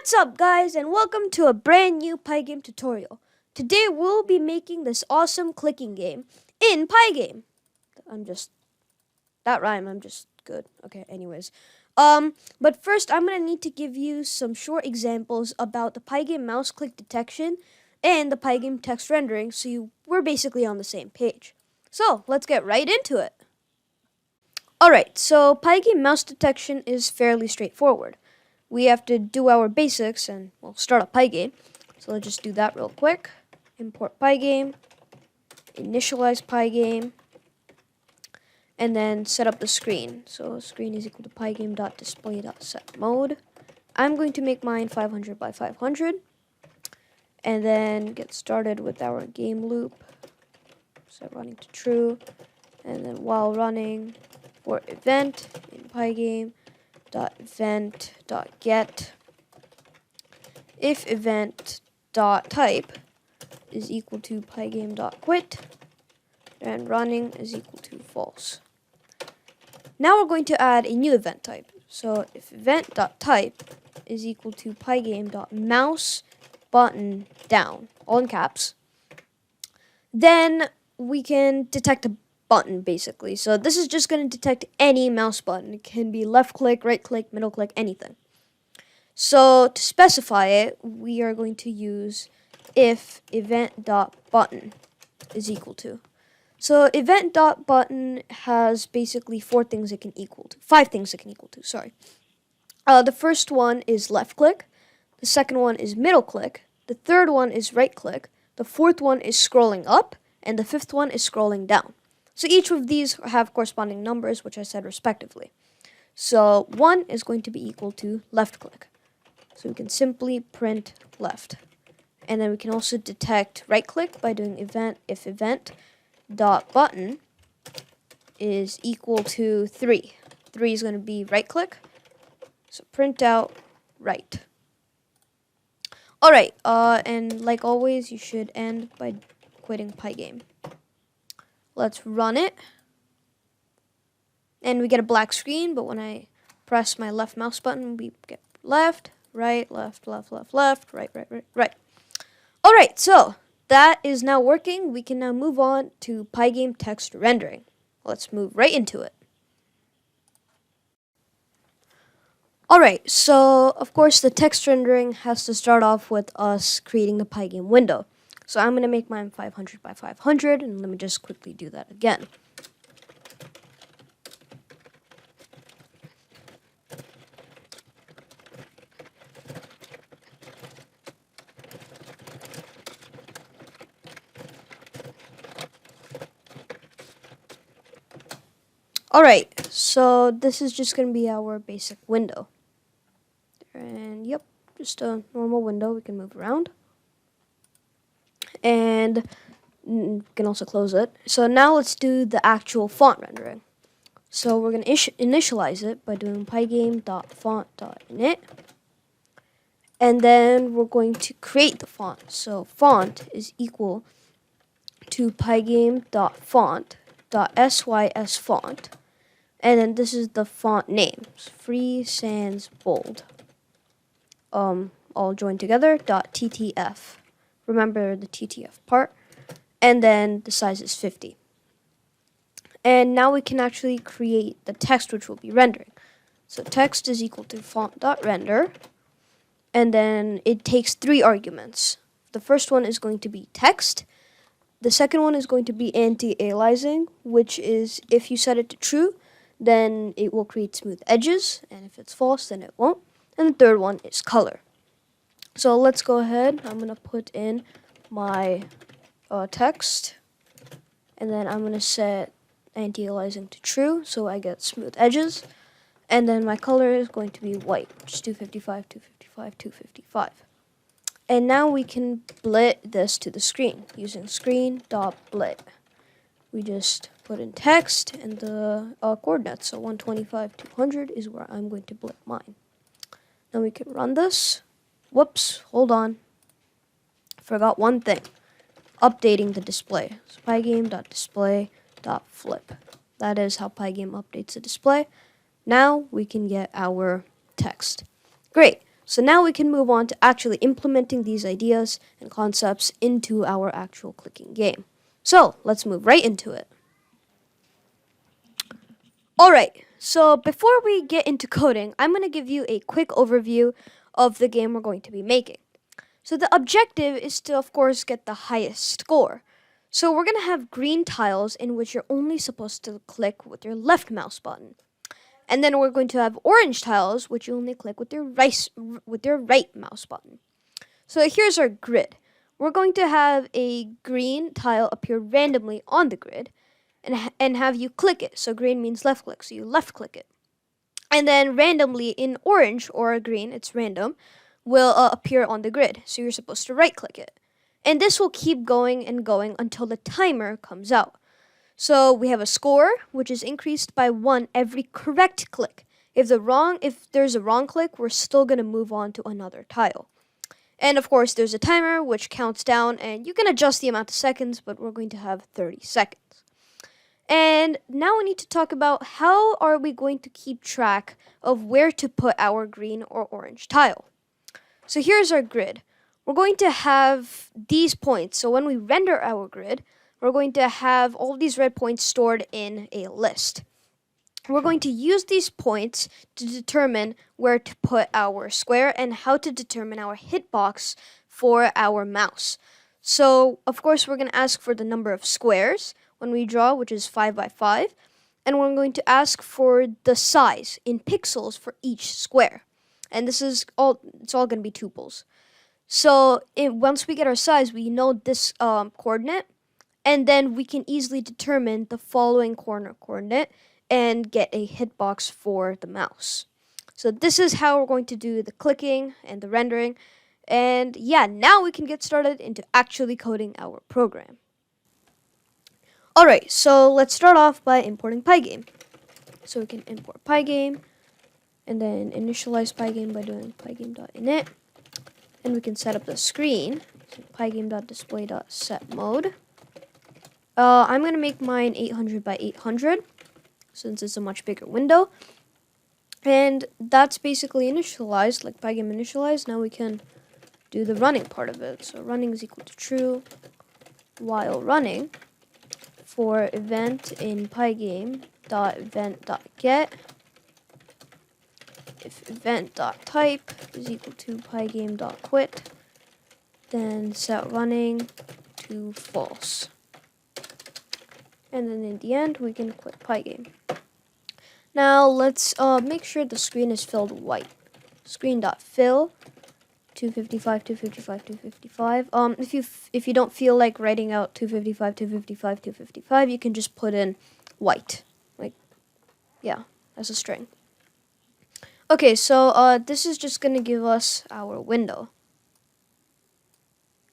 What's up guys, and welcome to a brand new Pygame tutorial. Today we'll be making this awesome clicking game in Pygame. I'm just good. Okay, anyways. But first I'm gonna need to give you some short examples about the Pygame mouse click detection and the Pygame text rendering so we're basically on the same page. So let's get right into it. Alright, so Pygame mouse detection is fairly straightforward. We have to do our basics and we'll start a Pygame. So let's just do that real quick. Import Pygame, initialize Pygame, and then set up the screen. So screen is equal to pygame.display.setMode. I'm going to make mine 500 by 500 and then get started with our game loop. Set running to true, and then while running for event in Pygame .event.get if event.type is equal to pygame.quit and running is equal to false. Now we're going to add a new event type. So if event.type is equal to pygame.mouse button down, all in caps, then we can detect a button basically. So this is just going to detect any mouse button. It can be left click, right click, middle click, anything. So to specify it, we are going to use if event.button is equal to. So event.button has basically five things it can equal to, sorry. The first one is left click, the second one is middle click, the third one is right click, the fourth one is scrolling up, and the fifth one is scrolling down. So each of these have corresponding numbers, which I said respectively. So 1 is going to be equal to left click. So we can simply print left. And then we can also detect right click by doing event if event.button is equal to 3. 3 is going to be right click. So print out right. Alright, and like always, you should end by quitting Pygame. Let's run it. And we get a black screen, but when I press my left mouse button, we get left, right, left, left, left, left, right, right, right, right. Alright, so that is now working. We can now move on to Pygame text rendering. Let's move right into it. Alright, so of course the text rendering has to start off with us creating the Pygame window. So I'm going to make mine 500 by 500, and let me just quickly do that again. Alright, so this is just going to be our basic window. And yep, just a normal window we can move around. And you can also close it. So now let's do the actual font rendering. So we're going to initialize it by doing pygame.font.init. And then we're going to create the font. So font is equal to pygame.font.sys_font. And then this is the font name, free sans bold. All joined together, .ttf. Remember the TTF part. And then the size is 50. And now we can actually create the text which we'll be rendering. So text is equal to font.render. And then it takes 3 arguments. The first one is going to be text. The second one is going to be anti-aliasing, which is if you set it to true, then it will create smooth edges. And if it's false, then it won't. And the third one is color. So let's go ahead. I'm going to put in my text. And then I'm going to set anti-aliasing to true, so I get smooth edges. And then my color is going to be white, which is 255, 255, 255. And now we can blit this to the screen using screen.blit. We just put in text and the coordinates. So 125, 200 is where I'm going to blit mine. Now we can run this. Whoops, hold on. Forgot one thing. Updating the display. So pygame.display.flip. That is how Pygame updates the display. Now we can get our text. Great. So now we can move on to actually implementing these ideas and concepts into our actual clicking game. So let's move right into it. Alright, so before we get into coding, I'm going to give you a quick overview of the game we're going to be making. So the objective is to, of course, get the highest score. So we're going to have green tiles in which you're only supposed to click with your left mouse button. And then we're going to have orange tiles, which you only click with your right mouse button. So here's our grid. We're going to have a green tile appear randomly on the grid and have you click it. So green means left click, so you left click it. And then randomly in orange or green, it's random, will appear on the grid. So you're supposed to right click it. And this will keep going and going until the timer comes out. So we have a score, which is increased by 1 every correct click. If there's a wrong click, we're still going to move on to another tile. And of course, there's a timer, which counts down, and you can adjust the amount of seconds, but we're going to have 30 seconds. And now we need to talk about how are we going to keep track of where to put our green or orange tile. So here's our grid. We're going to have these points. So when we render our grid, we're going to have all these red points stored in a list. We're going to use these points to determine where to put our square and how to determine our hitbox for our mouse. So, of course, we're going to ask for the number of squares when we draw, which is 5 by 5. And we're going to ask for the size in pixels for each square. And it's all going to be tuples. So once we get our size, we know this coordinate. And then we can easily determine the following corner coordinate and get a hitbox for the mouse. So this is how we're going to do the clicking and the rendering. And yeah, now we can get started into actually coding our program. Alright, so let's start off by importing Pygame. So we can import Pygame and then initialize Pygame by doing pygame.init. And we can set up the screen. So pygame.display.setMode. I'm going to make mine 800 by 800 since it's a much bigger window. And that's basically initialized, like Pygame initialized. Now we can do the running part of it. So running is equal to true while running for event in pygame.event.get if event.type is equal to pygame.quit, then set running to false. And then in the end, we can quit Pygame. Now let's make sure the screen is filled white. Screen.fill 255, 255, 255. If you don't feel like writing out 255, 255, 255, you can just put in white, like as a string. Okay, so this is just gonna give us our window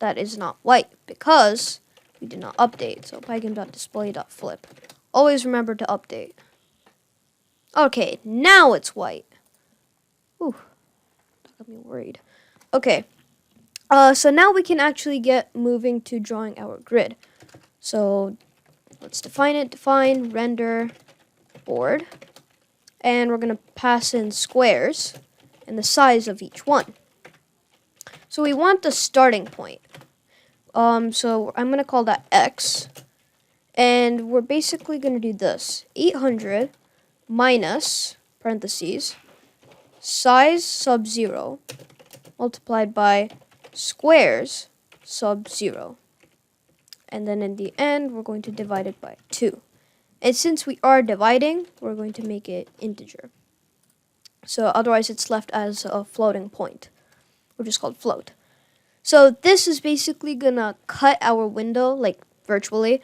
that is not white because we did not update. So pygame.display.flip. Always remember to update. Okay, now it's white. Ooh, that got me worried. Okay, so now we can actually get moving to drawing our grid. So let's define it. Define render board. And we're going to pass in squares and the size of each one. So we want the starting point. So I'm going to call that X. And we're basically going to do this. 800 minus, parentheses, size sub 0 multiplied by squares sub 0. And then in the end, we're going to divide it by 2. And since we are dividing, we're going to make it integer. So otherwise it's left as a floating point, which is called float. So this is basically gonna cut our window, like virtually,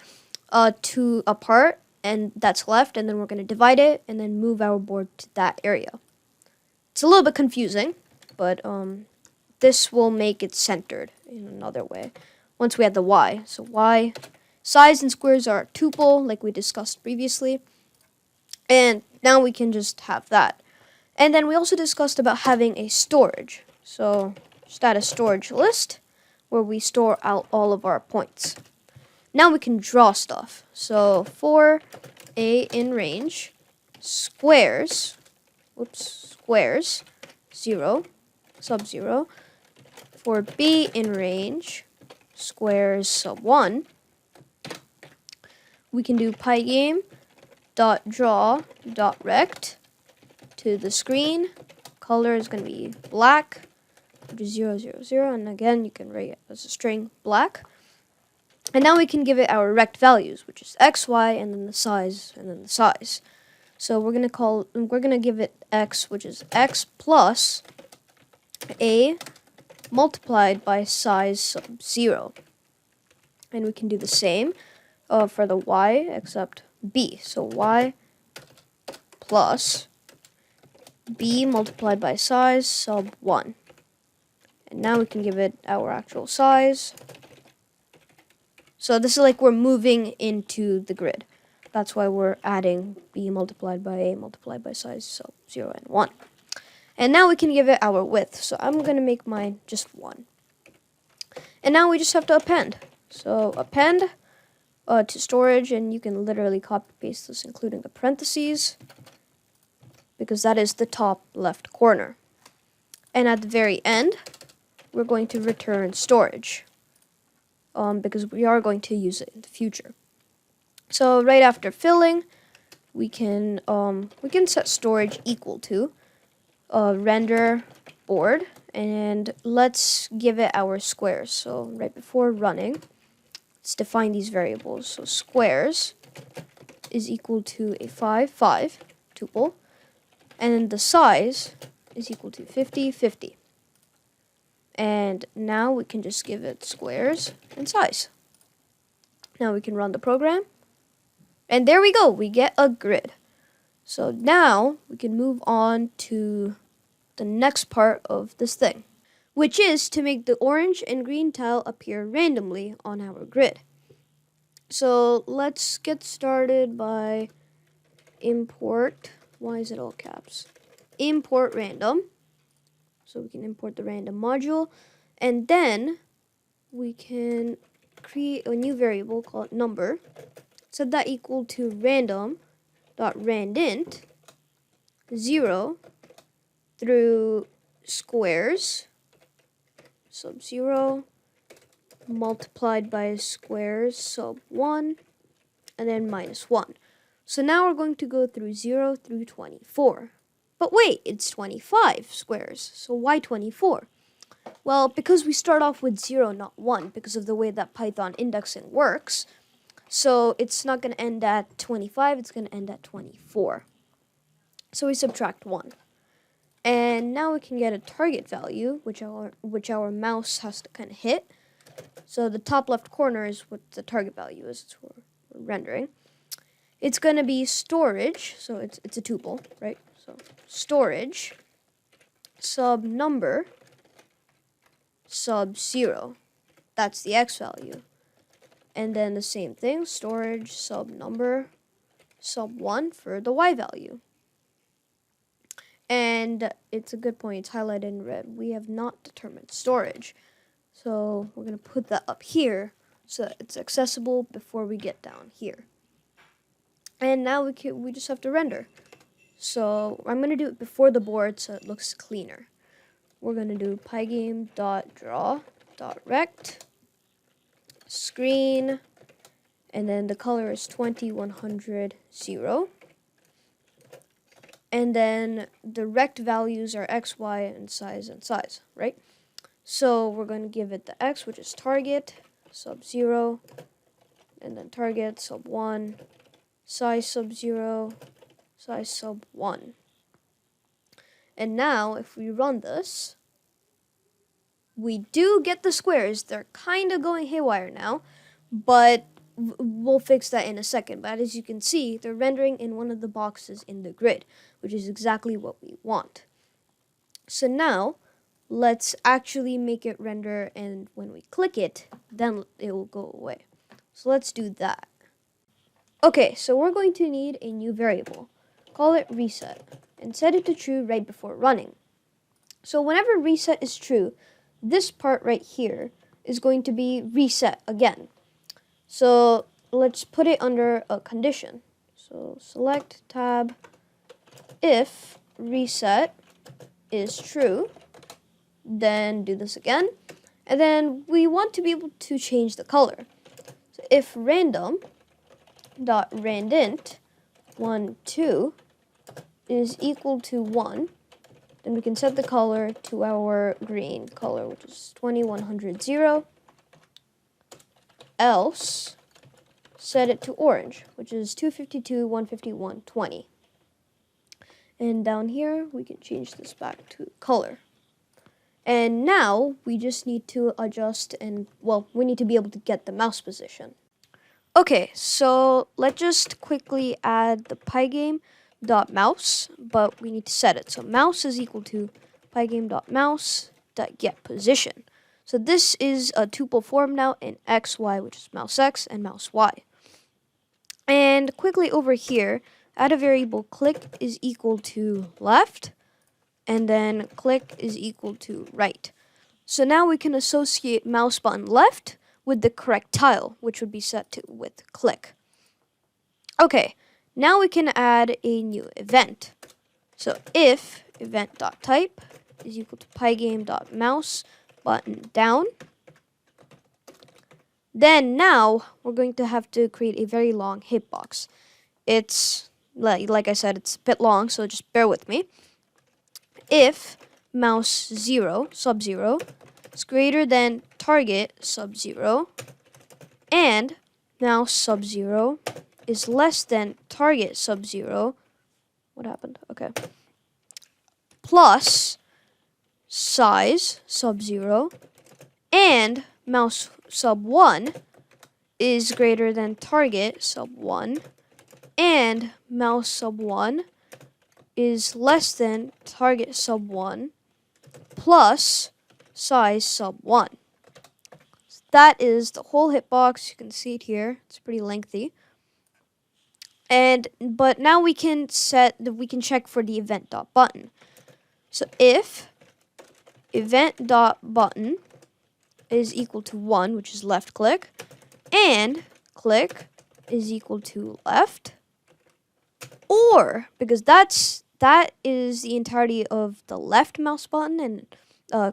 to a part, and that's left, and then we're gonna divide it and then move our board to that area. It's a little bit confusing, but this will make it centered in another way. Once we add the Y. So Y, size and squares are tuple, like we discussed previously. And now we can just have that. And then we also discussed about having a storage. So just add a storage list where we store out all of our points. Now we can draw stuff. So for a in range, squares, 0, sub 0. For b in range, squares sub 1, we can do pygame dot draw dot rect to the screen. Color is going to be black, which is 0, 0, 0, and again you can write it as a string black. And now we can give it our rect values, which is x, y, and then the size, and then the size. So we're gonna give it x, which is x plus a multiplied by size sub 0. And we can do the same for the y, except b. So y plus b multiplied by size sub 1. And now we can give it our actual size. So this is like we're moving into the grid. That's why we're adding b multiplied by a multiplied by size sub 0 and 1. And now we can give it our width. So I'm going to make mine just 1. And now we just have to append. So append to storage, and you can literally copy paste this, including the parentheses, because that is the top left corner. And at the very end, we're going to return storage, because we are going to use it in the future. So right after filling, we can set storage equal to render board, and let's give it our squares. So right before running, let's define these variables. So squares is equal to a 5, 5 tuple, and then the size is equal to 50, 50. And now we can just give it squares and size. Now we can run the program. And there we go, we get a grid. So now we can move on to the next part of this thing, which is to make the orange and green tile appear randomly on our grid. So let's get started by import, why is it all caps? Import random. So we can import the random module, and then we can create a new variable called number. Set that equal to random.randint 0 through squares sub 0 multiplied by squares sub 1, and then minus 1. So now we're going to go through 0 through 24. But wait, it's 25 squares, so why 24? Well, because we start off with 0, not 1, because of the way that Python indexing works. So it's not going to end at 25, it's going to end at 24. So we subtract 1. And now we can get a target value, which our mouse has to kind of hit. So the top left corner is what the target value is. It's what we're rendering. It's going to be storage, so it's a tuple, right? So storage sub number sub 0. That's the x value. And then the same thing, storage sub number sub 1 for the y value. And it's a good point, it's highlighted in red. We have not determined storage. So we're going to put that up here so that it's accessible before we get down here. And now we just have to render. So I'm going to do it before the board so it looks cleaner. We're going to do pygame.draw.rect screen, and then the color is 2100 0. And then the rect values are x, y, and size, right? So we're going to give it the x, which is target sub 0, and then target sub 1, size sub 0, size sub 1. And now if we run this, we do get the squares. They're kind of going haywire now, but we'll fix that in a second. But as you can see, they're rendering in one of the boxes in the grid, which is exactly what we want. So now let's actually make it render, and when we click it, then it will go away. So let's do that. Okay, so we're going to need a new variable. Call it reset and set it to true right before running. So whenever reset is true, this part right here is going to be reset again. So let's put it under a condition. So select tab if reset is true, then do this again. And then we want to be able to change the color. So if random.randint 1, 2 is equal to 1, then we can set the color to our green color, which is 2100 0. Else, set it to orange, which is 252 151 20. And down here, we can change this back to color. And now we just need to adjust and, well, we need to be able to get the mouse position. Okay, so let's just quickly add the pygame.mouse, but we need to set it. So mouse is equal to pygame.mouse.getPosition. So this is a tuple form now in XY, which is mouse X and mouse Y. And quickly over here, add a variable click is equal to left, and then click is equal to right. So now we can associate mouse button left with the correct tile, which would be set to with click. Okay, now we can add a new event. So if event.type is equal to pygame.mouse button down, then now we're going to have to create a very long hitbox. It's, like I said, it's a bit long, so just bear with me. If mouse 0, sub-0, is greater than target sub-0, and mouse sub-0 is less than target sub-0, what happened? Okay. Plus size sub-0, and mouse sub-1 is greater than target sub-1, and mouse sub-1 is less than target sub-1 plus size sub-1. So that is the whole hitbox. You can see it here. It's pretty lengthy. But now we can check for the event.button. So if event.button is equal to 1, which is left click, and click is equal to left, or because that is the entirety of the left mouse button, and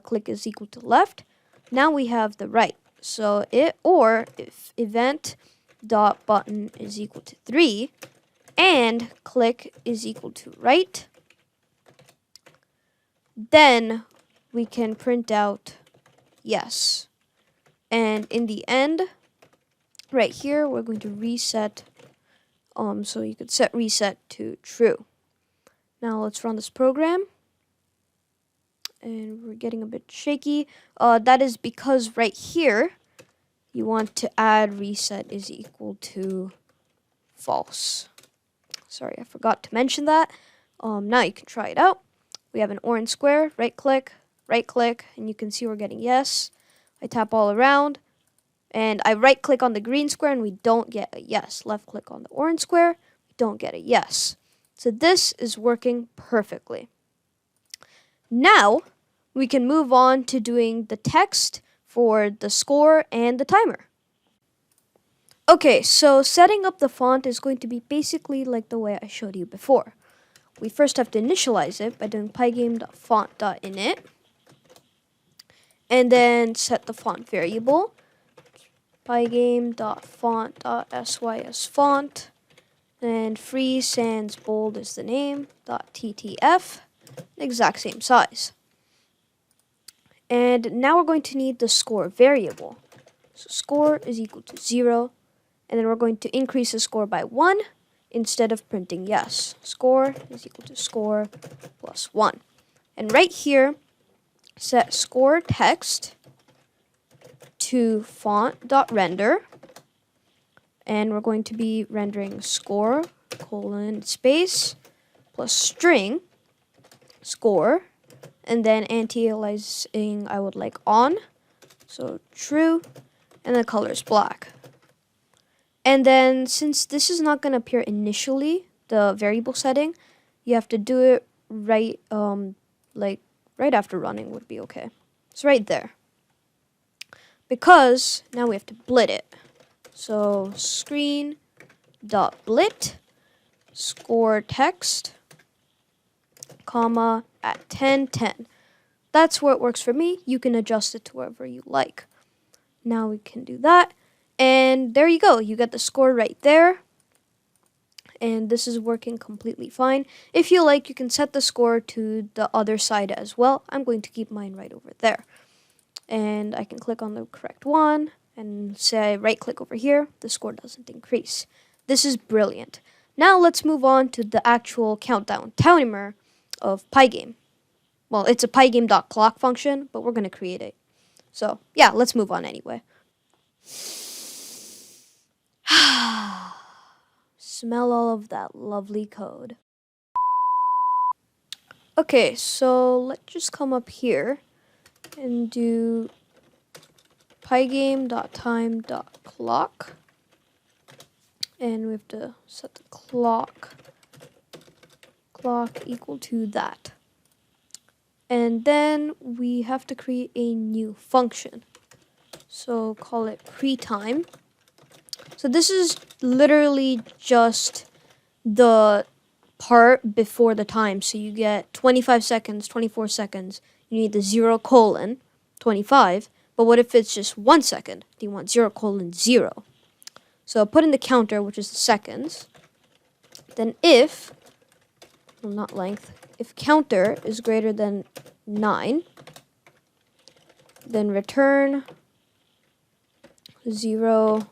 click is equal to left, now we have the right. So if event.button is equal to 3 and click is equal to right, then we can print out yes. And in the end, right here, we're going to reset. So you could set reset to true. Now let's run this program. And we're getting a bit shaky. That is because right here, you want to add reset is equal to false. Sorry, I forgot to mention that. Now you can try it out. We have an orange square, right click, and you can see we're getting yes. I tap all around, and I right click on the green square, and we don't get a yes. Left click on the orange square, we don't get a yes. So this is working perfectly. Now, we can move on to doing the text for the score and the timer. Okay, so setting up the font is going to be basically like the way I showed you before. We first have to initialize it by doing pygame.font.init, and then set the font variable, pygame.font.sys and free sans bold is the name, .ttf, exact same size. And now we're going to need the score variable. So score is equal to 0, and then we're going to increase the score by 1 instead of printing yes. Score is equal to score plus 1. And right here, set score text to font.render, and we're going to be rendering score colon space plus string score, and then anti-aliasing I would like on, so true, and the color is black. And then since this is not going to appear initially, the variable setting, you have to do it right, like right after running would be okay. It's right there. Because now we have to blit it. So screen.blit score text, comma at 10:10. that's where it works for me. You can adjust it to wherever you like. Now we can do that. And there you go. You get the score right there. And this is working completely fine. If you like, you can set the score to the other side as well. I'm going to keep mine right over there. And I can click on the correct one and say right click over here. The score doesn't increase. This is brilliant. Now let's move on to the actual countdown timer of Pygame. Well, it's a pygame.clock function, but we're going to create it. So yeah, let's move on anyway. Smell all of that lovely code. Okay, so let's just come up here and do pygame.time.clock. And we have to set the clock equal to that. And then we have to create a new function. So call it pre-time. So this is literally just the part before the time. So you get 25 seconds, 24 seconds. You need the 0:25. But what if it's just 1 second? You want 0:0. So put in the counter, which is the seconds. Then if, well, not length, if counter is greater than 9, then return 0:.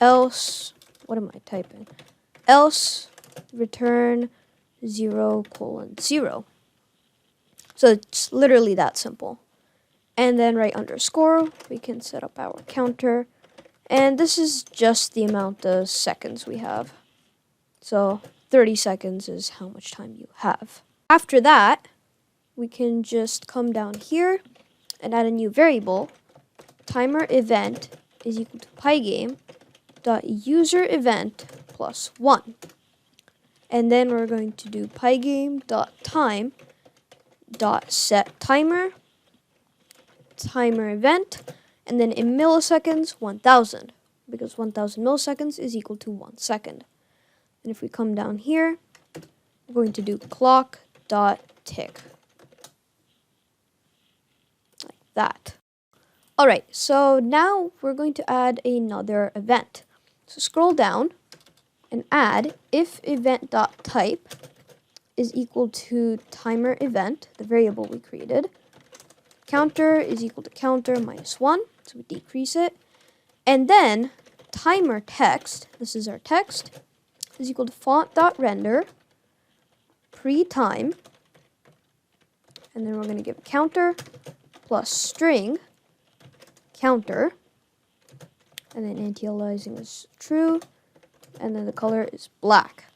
Else, what am I typing? Else return 0:0. So it's literally that simple. And then right underscore, we can set up our counter. And this is just the amount of seconds we have. So 30 seconds is how much time you have. After that, we can just come down here and add a new variable. Timer event is equal to pygame.user event plus 1. And then we're going to do pygame.time.set timer event, and then in milliseconds 1000, because 1000 milliseconds is equal to 1 second. And if we come down here, we're going to do clock.tick, like that. Alright, so now we're going to add another event. So scroll down and add if event.type is equal to timer event, the variable we created. Counter is equal to counter minus 1, so we decrease it. And then timer text, this is our text, is equal to font.render pre-time. And then we're going to give a counter plus string counter. And then anti-aliasing is true. And then the color is black.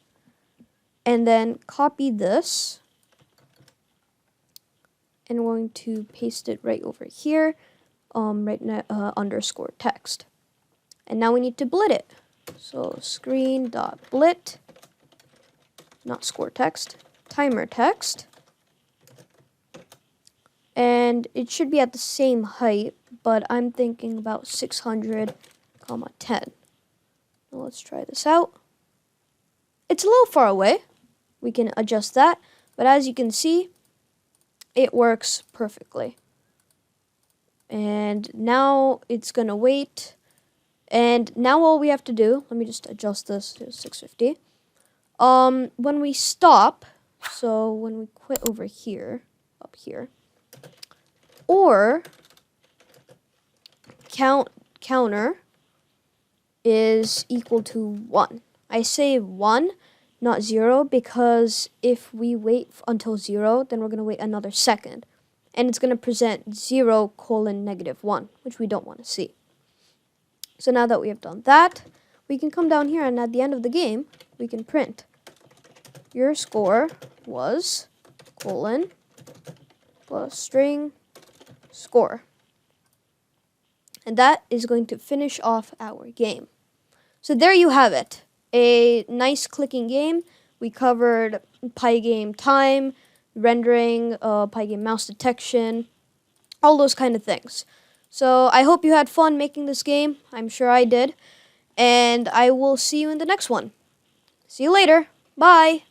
And then copy this. And we're going to paste it right over here, underscore text. And now we need to blit it. So screen.blit, not score text, timer text. And it should be at the same height, but I'm thinking about 600, 10. Now let's try this out. It's a little far away. We can adjust that, but as you can see, it works perfectly. And now it's gonna wait. And now all we have to do, let me just adjust this to 650. When we stop, so when we quit over here, up here, or counter is equal to 1. I say 1, not 0, because if we wait until 0, then we're going to wait another second. And it's going to present 0:-1, which we don't want to see. So now that we have done that, we can come down here and at the end of the game, we can print your score was colon plus string score. And that is going to finish off our game. So there you have it. A nice clicking game. We covered Pygame time, rendering, Pygame mouse detection, all those kind of things. So I hope you had fun making this game. I'm sure I did. And I will see you in the next one. See you later. Bye.